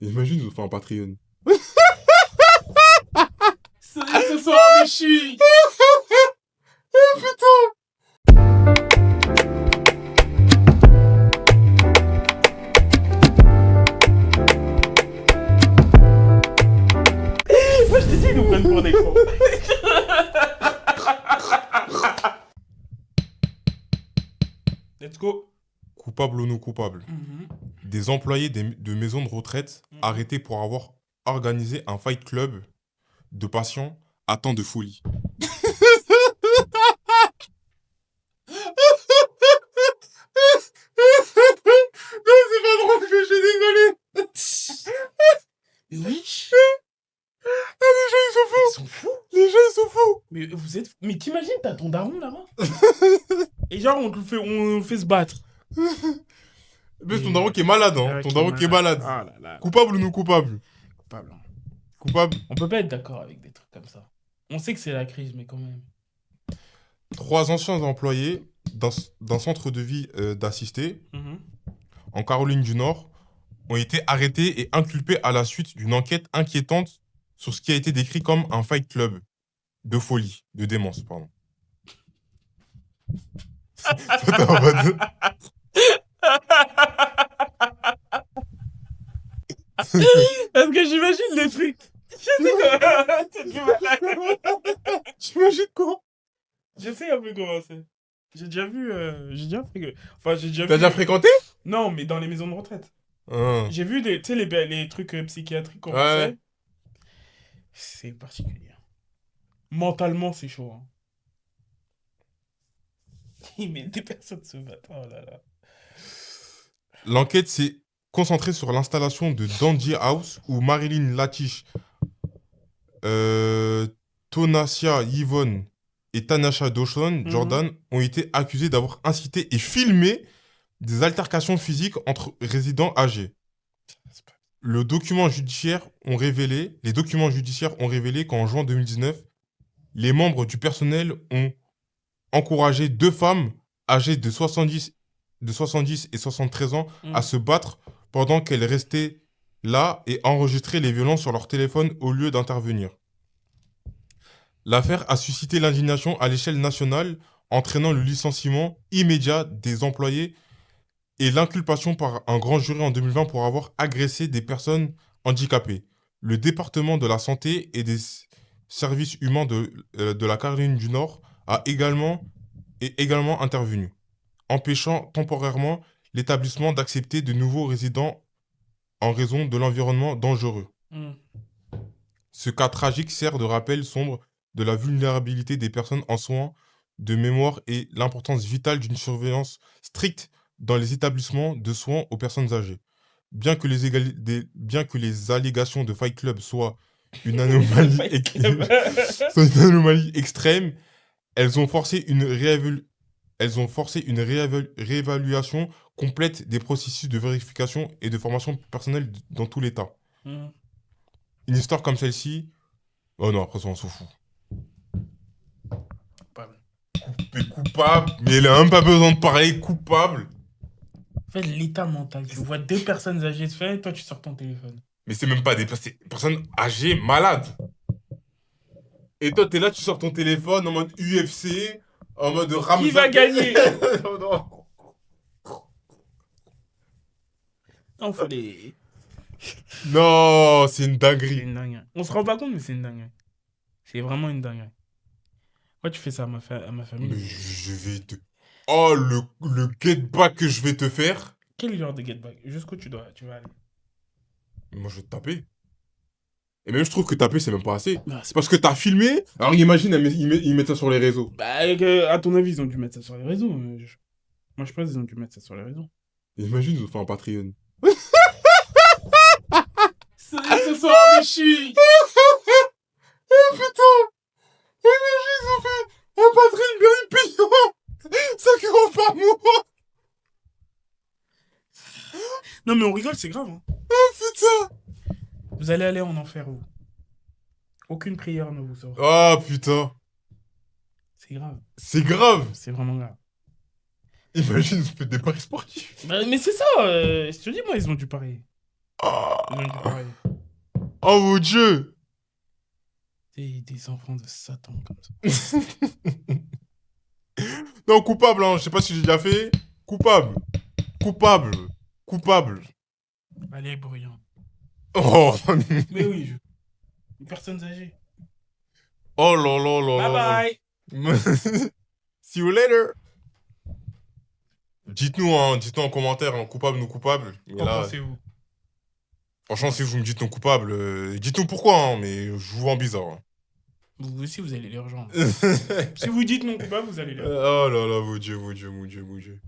Imagine, ils ont fait un Patreon. Ce soir, mais je suis... Moi, je t'ai dit, ils nous prennent pour des cons. Let's go. Coupable ou non coupable. Des employés de maisons de retraite arrêtés pour avoir organisé un fight club de patients atteints de folie. Non, c'est pas drôle, je suis désolé. Mais oui. Les gens, ils sont fous. Ils sont fous. Les gens, ils sont fous. Mais vous êtes... Mais t'imagines, t'as ton daron là-bas. Et genre, on le fait se battre. Mais ton daron qui est malade, hein. Ouais, Ton daron qui est malade. Ah là là. Coupable ou non coupable? Coupable. Hein. Coupable. On peut pas être d'accord avec des trucs comme ça. On sait que c'est la crise, mais quand même. 3 anciens employés d'un centre de vie d'assistés en Caroline du Nord ont été arrêtés et inculpés à la suite d'une enquête inquiétante sur ce qui a été décrit comme un fight club de folie, de démence, pardon. T'es en mode- Parce que j'imagine les trucs. J'imagine quoi? Je sais un peu comment c'est. J'ai déjà vu. J'ai déjà fait. Enfin, j'ai déjà T'as vu. déjà fréquenté? Non, mais dans les maisons de retraite. Ah. J'ai vu des, tu sais, les trucs psychiatriques qu'on Ouais. fait. C'est particulier. Mentalement, c'est chaud. Hein. Mais des personnes se battent. Oh là là. L'enquête s'est concentrée sur l'installation de Dandy House où Marilyn Latish, Tonasia Yvonne et Tanasha Dawson Jordan ont été accusés d'avoir incité et filmé des altercations physiques entre résidents âgés. Les documents judiciaires ont révélé qu'en juin 2019, les membres du personnel ont encouragé 2 femmes âgées de 70 et 73 ans à se battre pendant qu'elles restaient là et enregistraient les violences sur leur téléphone au lieu d'intervenir. L'affaire a suscité l'indignation à l'échelle nationale, entraînant le licenciement immédiat des employés et l'inculpation par un grand jury en 2020 pour avoir agressé des personnes handicapées. Le département de la santé et des services humains de la Caroline du Nord est également intervenu, empêchant temporairement l'établissement d'accepter de nouveaux résidents en raison de l'environnement dangereux. Ce cas tragique sert de rappel sombre de la vulnérabilité des personnes en soins de mémoire et l'importance vitale d'une surveillance stricte dans les établissements de soins aux personnes âgées. Bien que les allégations de Fight Club soient une anomalie, extrême, elles ont forcé une réévaluation complète des processus de vérification et de formation personnelle dans tout l'État. Une histoire comme celle-ci... Oh non, après ça, on s'en fout. Coupable, mais il a même pas besoin de parler, coupable. En fait, l'état mental. Tu vois 2 personnes âgées se faire et toi, tu sors ton téléphone. Mais c'est même pas des personnes âgées, malades. Et toi, t'es là, tu sors ton téléphone en mode UFC, en mode Ramzan. Qui va gagner? Non, non. Non, faut les... Non, c'est une C'est dinguerie. une dinguerie. On se rend pas compte, mais c'est une dinguerie. C'est vraiment une dinguerie. Pourquoi tu fais ça à ma famille? Mais je vais te... Oh, le get back que je vais te faire. Quel genre de get back? Jusqu'où tu vas aller? Moi, je vais te taper. Et même, je trouve que taper, c'est même pas assez. Bah, C'est parce que t'as filmé. Alors, imagine, ils mettent ça sur les réseaux. Bah, à ton avis, ils ont dû mettre ça sur les réseaux. Moi, je pense qu'ils ont dû mettre ça sur les réseaux. Imagine, ils ont fait un Patreon. Ce soir, mais je suis... Oh putain! Imagine, ils ont fait un Patreon bien payant! 5 € par mois! Non, mais on rigole, c'est grave. Hein. Oh putain! Vous allez aller en enfer, vous. Aucune prière ne vous sauvera. Oh putain! C'est grave. C'est grave! C'est vraiment grave. Imagine, ils ont fait des paris sportifs. Bah, mais c'est ça, je te dis, moi, ils ont dû parier. Oh. Les gens qui travaillent. Oh mon Dieu! Des enfants de Satan comme ça. Non, coupable, hein. Je sais pas si j'ai déjà fait. Coupable. Coupable. Coupable. Allez, bruyant. Oh, Mais oui, les personnes âgées. oh là là là Bye là bye. là. See you later. Dites-nous, hein, dites-nous en commentaire, hein, coupable ou coupable. Mais Qu'en là, pensez-vous? franchement, si vous me dites non coupable, dites-nous pourquoi, hein, mais je vous vois en bizarre. Hein. Vous aussi, vous allez les rejoindre. Si vous dites non coupable, vous allez les rejoindre. Oh là là, mon Dieu, mon Dieu, mon Dieu, mon Dieu.